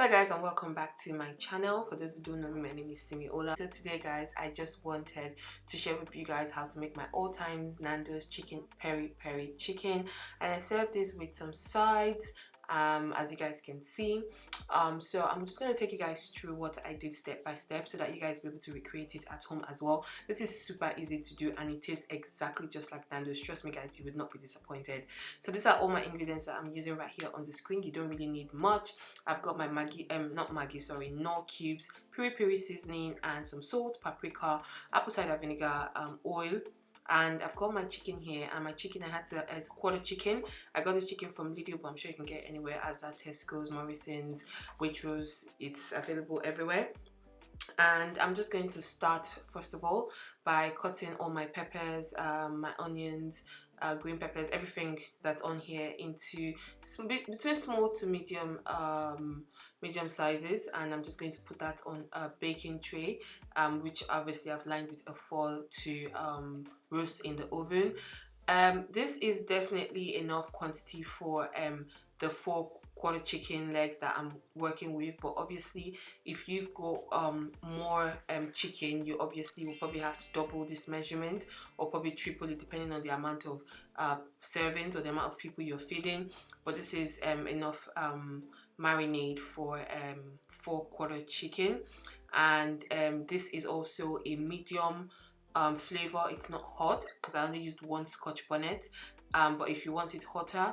Hello guys, and welcome back to my channel. For those who don't know me, my name is Ola. So today guys, I just wanted to share with you guys how to make my all times Nando's chicken peri peri chicken, and I serve this with some sides as you guys can see. So I'm just going to take you guys through what I did step by step so that you guys will be able to recreate it at home as well. This is super easy to do and it tastes exactly just like Nando's. Trust me guys, you would not be disappointed. So these are all my ingredients that I'm using right here on the screen. You don't really need much. I've got my Knorr cubes, peri peri seasoning, and some salt, paprika, apple cider vinegar, oil. And I've got my chicken here, and my chicken, it's quarter chicken. I got this chicken from Lidl, but I'm sure you can get it anywhere, as that Tesco's, Morrison's, Waitrose. It's available everywhere. And I'm just going to start first of all by cutting all my peppers, my onions, green peppers, everything that's on here into between small to medium medium sizes, and I'm just going to put that on a baking tray, which obviously I've lined with a foil to roast in the oven. This is definitely enough quantity for the 4 quarter chicken legs that I'm working with, but obviously if you've got more chicken, you obviously will probably have to double this measurement or probably triple it depending on the amount of servings or the amount of people you're feeding. But this is enough marinade for 4 quarter chicken, and this is also a medium flavor. It's not hot because I only used 1 Scotch bonnet, but if you want it hotter,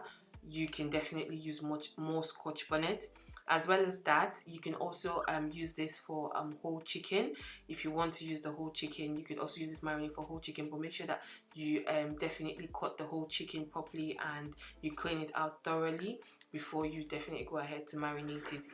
you can definitely use much more Scotch bonnet. As well as that, you can also use this for whole chicken. If you want to use the whole chicken, you could also use this marinade for whole chicken, but make sure that you definitely cut the whole chicken properly and you clean it out thoroughly before you definitely go ahead to marinate it.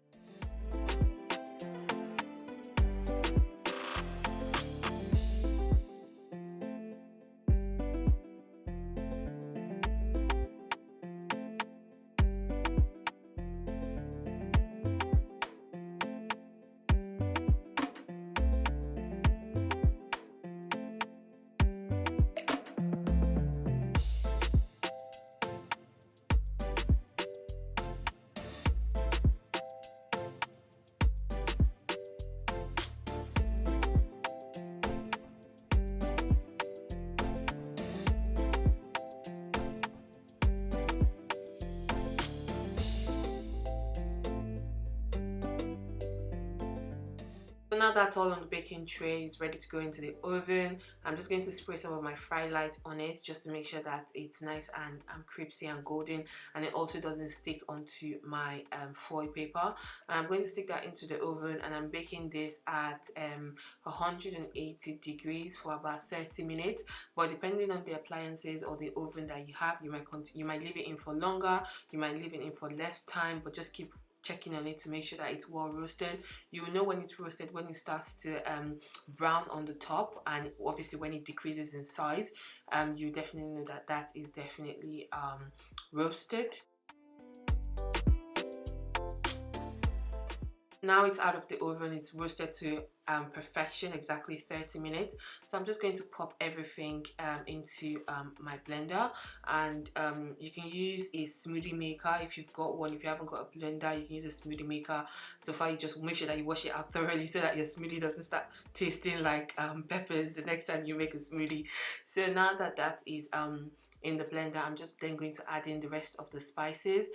So now that's all on the baking tray, is ready to go into the oven. I'm just going to spray some of my fry light on it just to make sure that it's nice and crispy and golden, and it also doesn't stick onto my foil paper. And I'm going to stick that into the oven, and I'm baking this at 180 degrees for about 30 minutes. But depending on the appliances or the oven that you have, you might leave it in for longer, you might leave it in for less time, but just keep checking on it to make sure that it's well roasted. You will know when it's roasted when it starts to brown on the top, and obviously when it decreases in size, you definitely know that that is definitely roasted. Now it's out of the oven, it's roasted to perfection, exactly 30 minutes. So I'm just going to pop everything into my blender, and you can use a smoothie maker if you've got one. If you haven't got a blender, you can use a smoothie maker. So far, you just make sure that you wash it out thoroughly so that your smoothie doesn't start tasting like peppers the next time you make a smoothie. So now that that is in the blender, I'm just then going to add in the rest of the spices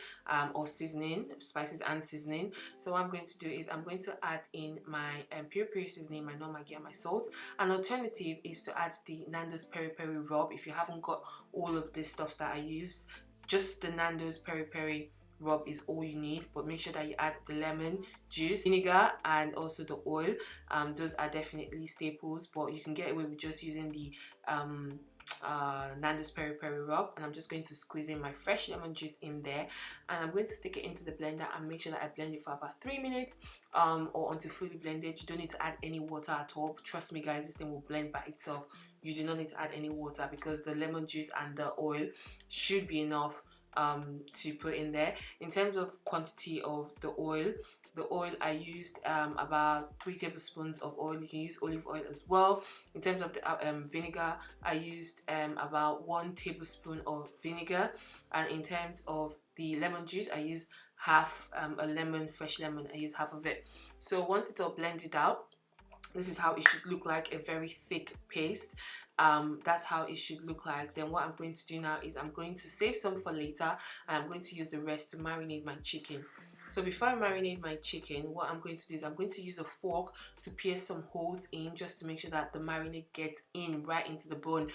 or spices and seasoning. So what I'm going to do is I'm going to add in my peri peri seasoning, my Knorr Maggi, and my salt. An alternative is to add the Nando's peri peri rub if you haven't got all of the stuffs that I used. Just the Nando's peri peri rub is all you need, but make sure that you add the lemon juice, vinegar, and also the oil. Those are definitely staples, but you can get away with just using the Nando's peri peri rub. And I'm just going to squeeze in my fresh lemon juice in there, and I'm going to stick it into the blender and make sure that I blend it for about 3 minutes or until fully blended. You don't need to add any water at all. Trust me guys, this thing will blend by itself. You do not need to add any water because the lemon juice and the oil should be enough to put in there. In terms of quantity of the oil I used about 3 tablespoons of oil. You can use olive oil as well. In terms of the vinegar, I used about 1 tablespoon of vinegar, and in terms of the lemon juice, I used half a lemon, fresh lemon. I use half of it. So once it's all blended out, this is how it should look like, a very thick paste. That's how it should look like. Then what I'm going to do now is I'm going to save some for later, and I'm going to use the rest to marinate my chicken. So before I marinate my chicken, what I'm going to do is I'm going to use a fork to pierce some holes in, just to make sure that the marinade gets in right into the bone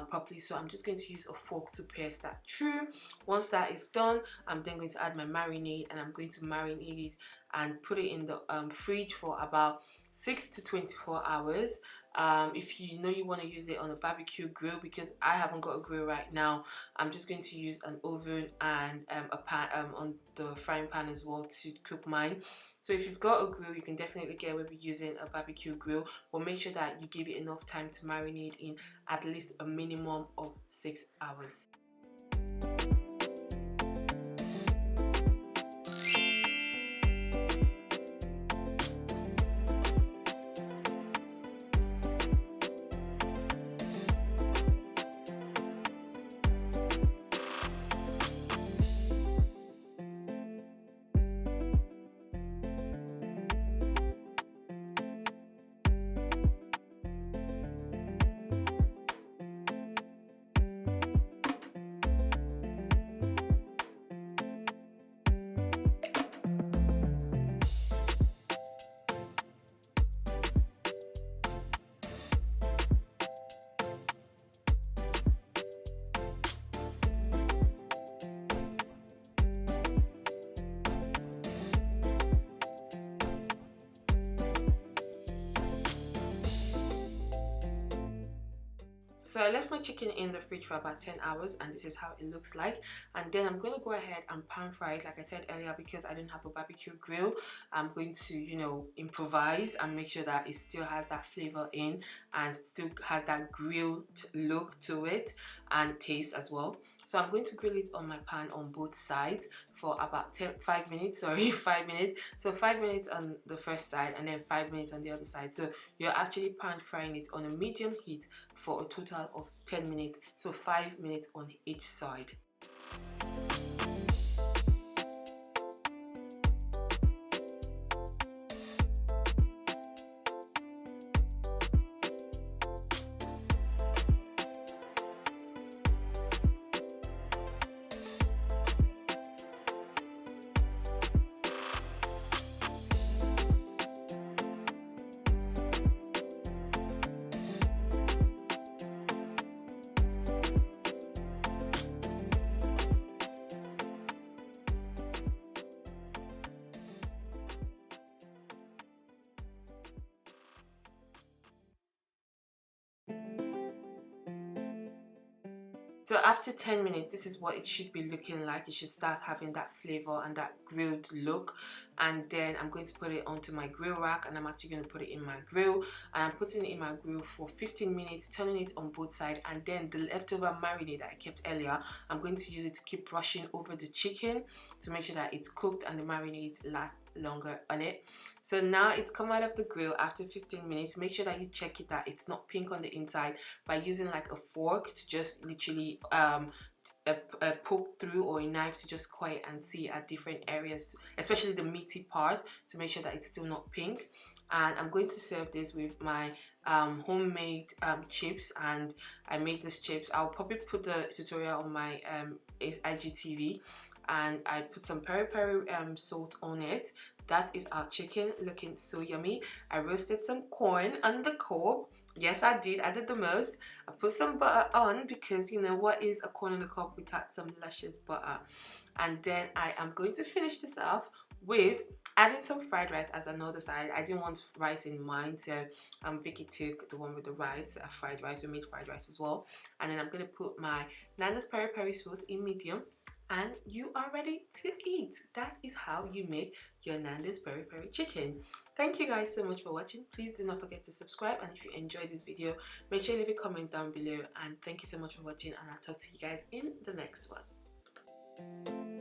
properly. So I'm just going to use a fork to pierce that through. Once that is done, I'm then going to add my marinade, and I'm going to marinate it and put it in the fridge for about 6 to 24 hours. If you know you want to use it on a barbecue grill, because I haven't got a grill right now, I'm just going to use an oven and a pan on the frying pan as well to cook mine. So if you've got a grill, you can definitely get away with using a barbecue grill, but make sure that you give it enough time to marinate in at least a minimum of 6 hours. So I left my chicken in the fridge for about 10 hours, and this is how it looks like. And then I'm going to go ahead and pan fry it, like I said earlier, because I don't have a barbecue grill. I'm going to, you know, improvise and make sure that it still has that flavor in and still has that grilled look to it and taste as well. So I'm going to grill it on my pan on both sides for about 5 minutes. So 5 minutes on the first side and then 5 minutes on the other side. So you're actually pan frying it on a medium heat for a total of 10 minutes. So 5 minutes on each side. So after 10 minutes, this is what it should be looking like. It should start having that flavor and that grilled look. And then I'm going to put it onto my grill rack, and I'm actually going to put it in my grill. And I'm putting it in my grill for 15 minutes, turning it on both sides. And then the leftover marinade that I kept earlier, I'm going to use it to keep brushing over the chicken to make sure that it's cooked and the marinade lasts longer on it. So now it's come out of the grill after 15 minutes. Make sure that you check it that it's not pink on the inside by using like a fork to just literally poke through, or a knife to just cut it and see at different areas, especially the meaty part, to make sure that it's still not pink. And I'm going to serve this with my homemade chips, and I made these chips. I'll probably put the tutorial on my IGTV, and I put some peri peri salt on it. That is our chicken, looking so yummy. I roasted some corn on the cob. Yes, I did the most. I put some butter on, because you know what is a corn on the cob without some luscious butter. And then I am going to finish this off with adding some fried rice as another side. I didn't want rice in mine, so Vicky took the one with the rice, fried rice. We made fried rice as well. And then I'm going to put my Nandos peri peri sauce in medium, and you are ready to eat. That is how you make your Nandos peri peri chicken. Thank you guys so much for watching. Please do not forget to subscribe, and if you enjoyed this video, make sure you leave a comment down below. And thank you so much for watching, and I'll talk to you guys in the next one.